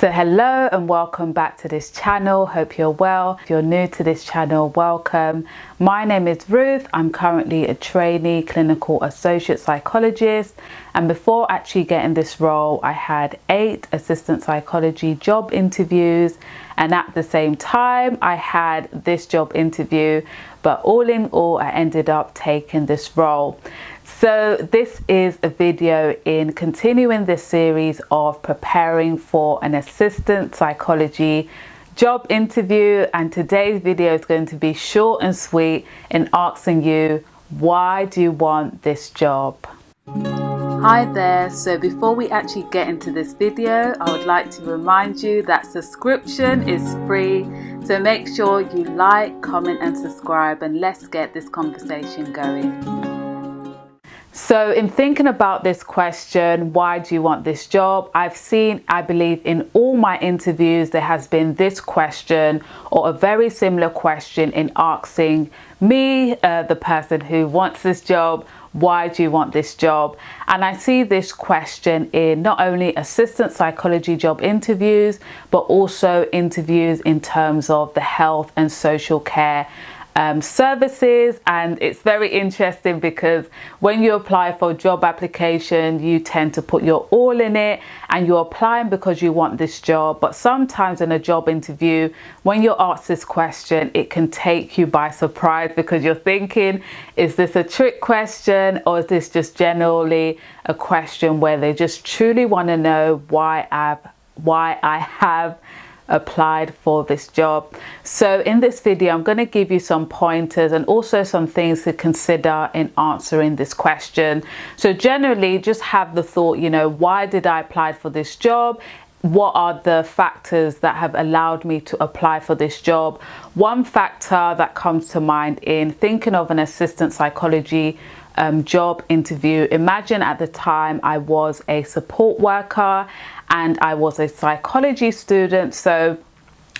So hello and welcome back to this channel. Hope you're well. If you're new to this channel, welcome. My name is Ruth. I'm currently a trainee clinical associate psychologist, and before actually getting this role I had 8 assistant psychology job interviews, and at the same time I had this job interview, but all in all I ended up taking this role. So this is a video in continuing this series of preparing for an assistant psychology job interview, and today's video is going to be short and sweet in asking you, why do you want this job? Hi there, so before we actually get into this video, I would like to remind you that subscription is free, so make sure you like, comment and subscribe, and let's get this conversation going. So in thinking about this question, why do you want this job? I've seen, I believe in all my interviews, there has been this question or a very similar question in asking me, the person who wants this job, why do you want this job? And I see this question in not only assistant psychology job interviews, but also interviews in terms of the health and social care services. And it's very interesting because when you apply for a job application, you tend to put your all in it and you're applying because you want this job. But sometimes in a job interview, when you're asked this question, it can take you by surprise because you're thinking, is this a trick question, or is this just generally a question where they just truly want to know why I have applied for this job? So in this video I'm going to give you some pointers and also some things to consider in answering this question. So generally just have the thought, why did I apply for this job? What are the factors that have allowed me to apply for this job? One factor that comes to mind in thinking of an assistant psychology job interview, imagine at the time I was a support worker and I was a psychology student. So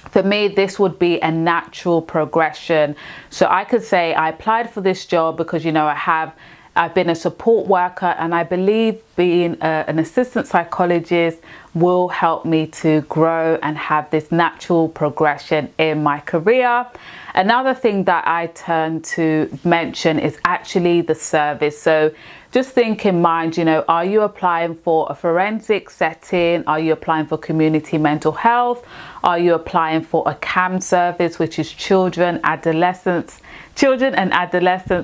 for me, this would be a natural progression. So I could say I applied for this job because, I've been a support worker, and I believe being an assistant psychologist will help me to grow and have this natural progression in my career. Another thing that I turn to mention is actually the service. So just think in mind, are you applying for a forensic setting? Are you applying for community mental health? Are you applying for a CAM service, which is children and adolescents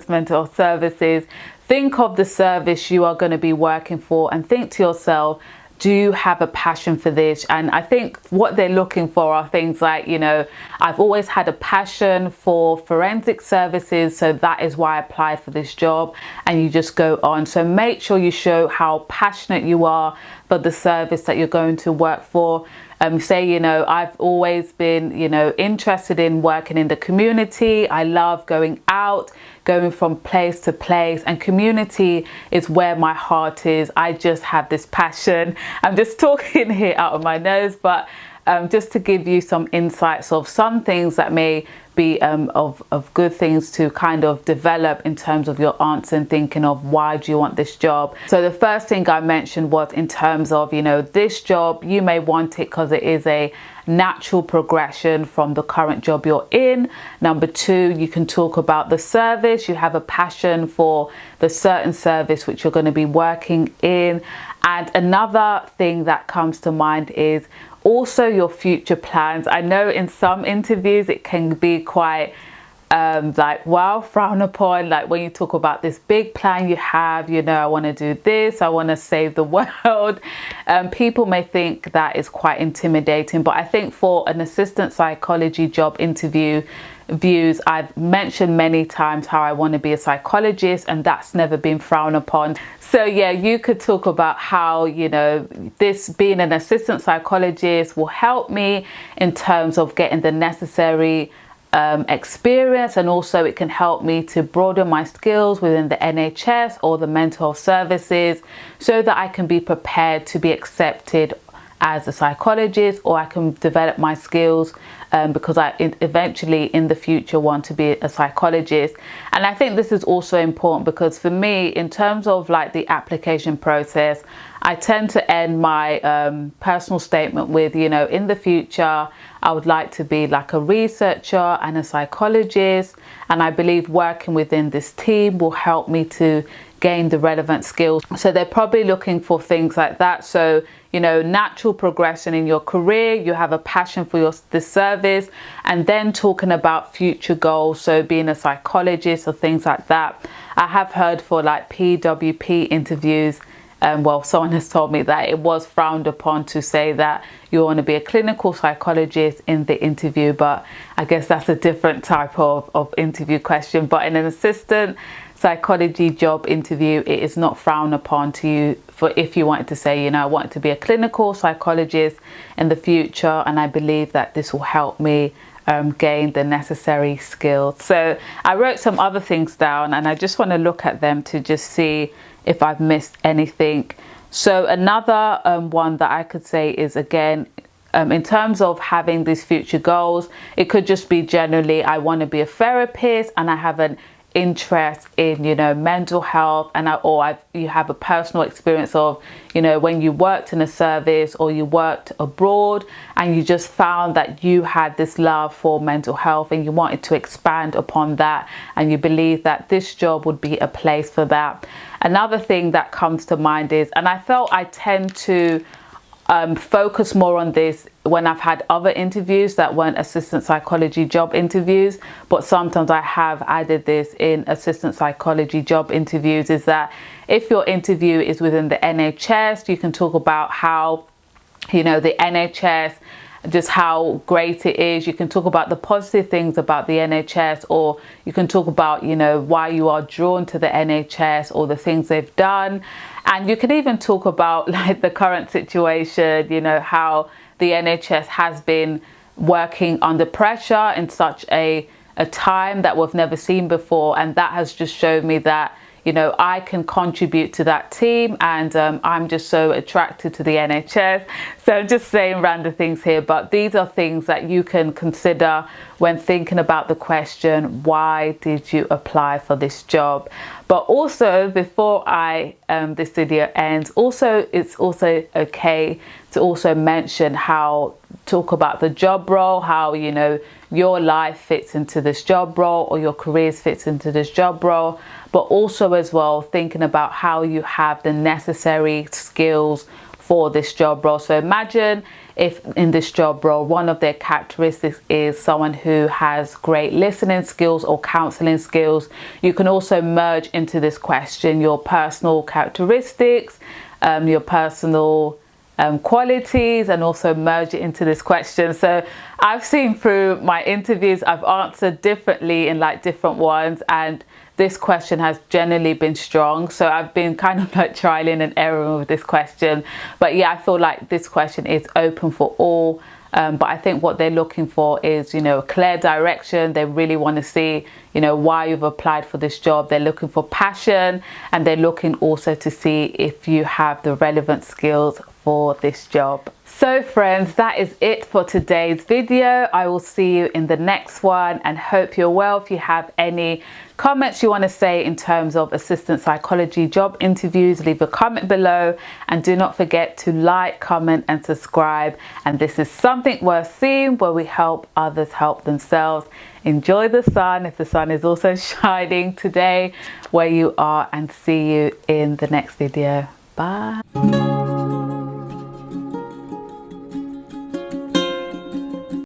mental health services? Think of the service you are going to be working for and think to yourself, do you have a passion for this? And I think what they're looking for are things like, I've always had a passion for forensic services, so that is why I applied for this job, and you just go on. So make sure you show how passionate you are for the service that you're going to work for. Say, I've always been, interested in working in the community. I love going out, going from place to place, and community is where my heart is. I just have this passion. I'm just talking here out of my nose, but just to give you some insights of some things that may be of good things to kind of develop in terms of your answer and thinking of why do you want this job. So the first thing I mentioned was in terms of, this job, you may want it because it is a natural progression from the current job you're in. Number 2, you can talk about the service. You have a passion for the certain service which you're going to be working in. And another thing that comes to mind is also your future plans. I know in some interviews it can be quite frowned upon, like when you talk about this big plan you have, I want to do this, I want to save the world. People may think that is quite intimidating, but I think for an assistant psychology job interview views, I've mentioned many times how I want to be a psychologist, and that's never been frowned upon. So yeah, you could talk about how, this being an assistant psychologist will help me in terms of getting the necessary experience, and also it can help me to broaden my skills within the NHS or the mental health services so that I can be prepared to be accepted as a psychologist, or I can develop my skills because I eventually in the future want to be a psychologist. And I think this is also important because for me, in terms of like the application process, I tend to end my personal statement with, you know, in the future, I would like to be like a researcher and a psychologist. And I believe working within this team will help me to gain the relevant skills. So they're probably looking for things like that. So, you know, natural progression in your career, you have a passion for the service, and then talking about future goals. So being a psychologist or things like that. I have heard for like PWP interviews, well, someone has told me that it was frowned upon to say that you want to be a clinical psychologist in the interview, but I guess that's a different type of interview question. But in an assistant psychology job interview, it is not frowned upon to you for if you wanted to say, you know, I want to be a clinical psychologist in the future, and I believe that this will help me gain the necessary skills. So I wrote some other things down, and I just want to look at them to just see if I've missed anything. So another one that I could say is, again, in terms of having these future goals, it could just be generally, I want to be a therapist and I have an interest in, you know, mental health, and you have a personal experience of, you know, when you worked in a service or you worked abroad and you just found that you had this love for mental health and you wanted to expand upon that, and you believe that this job would be a place for that. Another thing that comes to mind is, and I felt I tend to focus more on this when I've had other interviews that weren't assistant psychology job interviews, but sometimes I have added this in assistant psychology job interviews, is that if your interview is within the NHS, you can talk about how, you know, the NHS, just how great it is. You can talk about the positive things about the NHS, or you can talk about, you know, why you are drawn to the NHS or the things they've done. And you can even talk about like the current situation, you know, how the NHS has been working under pressure in such a time that we've never seen before. And that has just showed me that, you know, I can contribute to that team, and I'm just so attracted to the NHS. So I'm just saying random things here, but these are things that you can consider when thinking about the question, why did you apply for this job? But also, before this video ends, it's also okay to also mention talk about the job role, how, you know, your life fits into this job role or your careers fits into this job role, but also as well thinking about how you have the necessary skills for this job role. So imagine if in this job role, one of their characteristics is someone who has great listening skills or counseling skills. You can also merge into this question your personal characteristics, your personal qualities, and also merge it into this question. So I've seen through my interviews, I've answered differently in like different ones, and this question has generally been strong. So I've been kind of like trialing and erroring with this question. But yeah, I feel like this question is open for all. But I think what they're looking for is, you know, a clear direction. They really want to see, you know, why you've applied for this job. They're looking for passion, and they're looking also to see if you have the relevant skills for this job. So friends, that is it for today's video. I will see you in the next one, and hope you're well. If you have any comments you want to say in terms of assistant psychology job interviews, leave a comment below, and do not forget to like, comment and subscribe. And this is Something Worth Seeing, where we help others help themselves. Enjoy the sun if the sun is also shining today where you are, and see you in the next video. Bye.